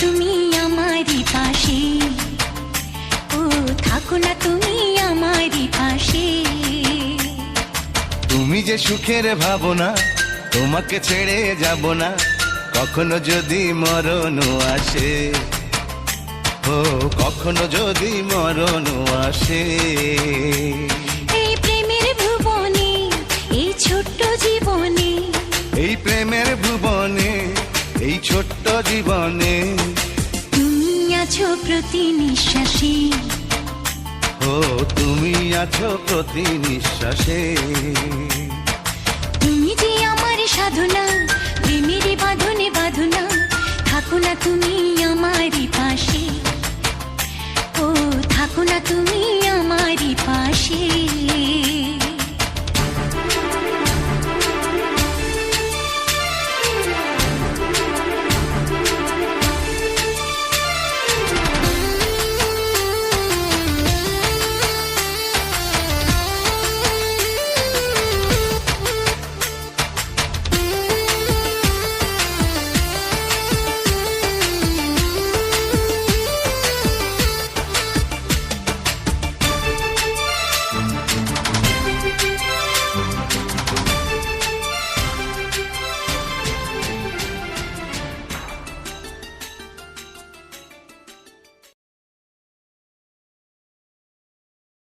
তুমি আমারই পাশে, ও থাকো না তুমি আমারই পাশে। তুমি যে সুখের ভাবনা, তোমাকে ছেড়ে যাব না, কখনো যদি মরণ আসে, ও কখনো যদি মরণ আসে। এই প্রেমের ভুবনে, এই ছোট্ট জীবনে, এই প্রেমের ভুবনে, এই ছোট্ট জীবনে তুমি আছো প্রতি নিঃশ্বাসে, ও তুমি আছো প্রতি নিঃশ্বাসে। তুমি যে আমার সাধনা, প্রেমের বাঁধনে বাঁধনা, থাকো না তুমি আমারই পাশে, ও থাকো না তুমি আমারই পাশে।